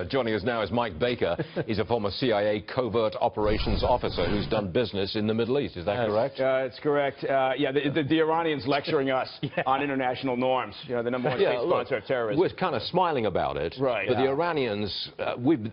Joining us now is Mike Baker. He's a former CIA covert operations officer who's done business in the Middle East. Is that correct? It's correct. The Iranians lecturing us on international norms. You know, the number one state sponsor of terrorism. We're kind of smiling about it. Right. But the Iranians,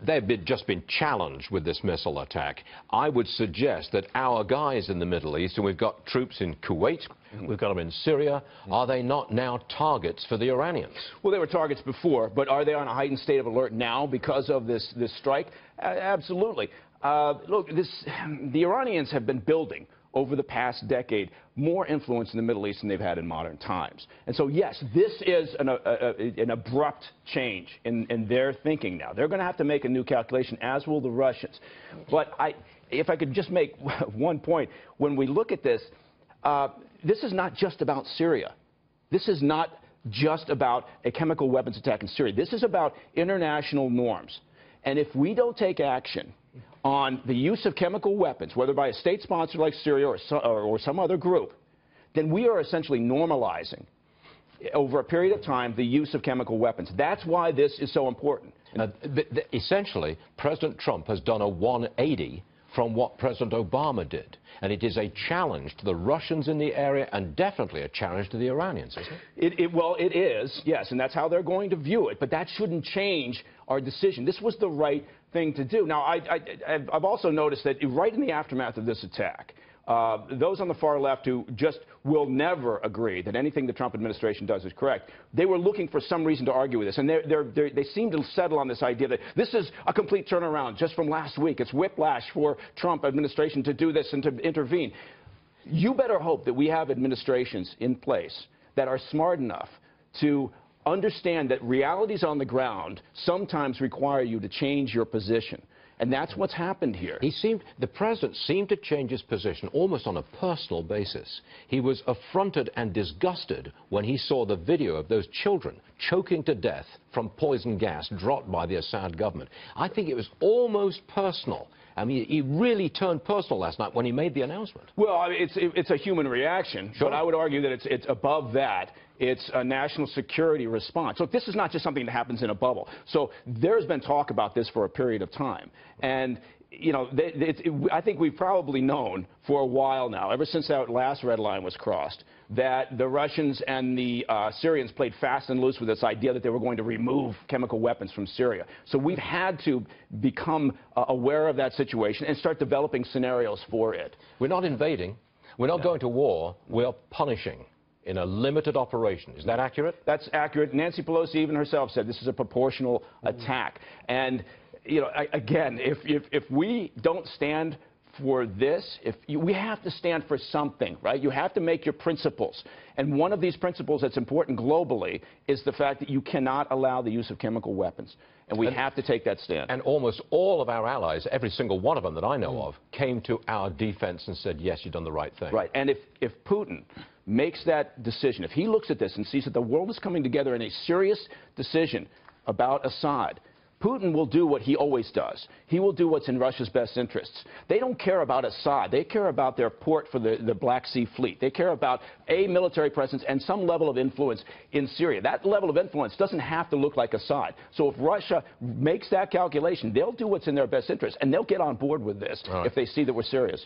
they've just been challenged with this missile attack. I would suggest that our guys in the Middle East, and we've got troops in Kuwait, we've got them in Syria, are they not now targets for the Iranians? Well, they were targets before, but are they on a heightened state of alert now because of this strike? Absolutely. Look, the Iranians have been building over the past decade more influence in the Middle East than they've had in modern times. And so, yes, this is an abrupt change in their thinking now. They're going to have to make a new calculation, as will the Russians. But if I could just make one point, when we look at this, this is not just about Syria. This is not just about a chemical weapons attack in Syria. This is about international norms. And if we don't take action on the use of chemical weapons, whether by a state sponsor like Syria or some other group, then we are essentially normalizing over a period of time the use of chemical weapons. That's why this is so important. Essentially, President Trump has done a 180 from what President Obama did. And it is a challenge to the Russians in the area and definitely a challenge to the Iranians, isn't it? Well, it is, yes, and that's how they're going to view it. But that shouldn't change our decision. This was the right thing to do. Now, I've also noticed that right in the aftermath of this attack, those on the far left who just will never agree that anything the Trump administration does is correct, they were looking for some reason to argue with this. And they seem to settle on this idea that this is a complete turnaround just from last week. It's whiplash for Trump administration to do this and to intervene. You better hope that we have administrations in place that are smart enough to understand that realities on the ground sometimes require you to change your position. And that's what's happened here. The president seemed to change his position almost on a personal basis. He was affronted and disgusted when he saw the video of those children choking to death from poison gas dropped by the Assad government. I think it was almost personal. I mean, he really turned personal last night when he made the announcement. Well, I mean, it's a human reaction, sure. But I would argue that it's above that. It's a national security response. So this is not just something that happens in a bubble. So there's been talk about this for a period of time. And, you know, I think we've probably known for a while now, ever since that last red line was crossed, that the Russians and the Syrians played fast and loose with this idea that they were going to remove chemical weapons from Syria. So we've had to become aware of that situation and start developing scenarios for it. We're not invading. We're not going to war. We're punishing in a limited operation. Is that accurate? That's accurate. Nancy Pelosi even herself said this is a proportional attack. And, you know, again, if we don't stand for this, we have to stand for something, right? You have to make your principles. And one of these principles that's important globally is the fact that you cannot allow the use of chemical weapons. And we have to take that stand. And almost all of our allies, every single one of them that I know of, came to our defense and said, yes, you've done the right thing. Right. And if Putin makes that decision, if he looks at this and sees that the world is coming together in a serious decision about Assad, Putin will do what he always does. He will do what's in Russia's best interests. They don't care about Assad. They care about their port for the Black Sea Fleet. They care about a military presence and some level of influence in Syria. That level of influence doesn't have to look like Assad. So if Russia makes that calculation, they'll do what's in their best interest, and they'll get on board with this if they see that we're serious.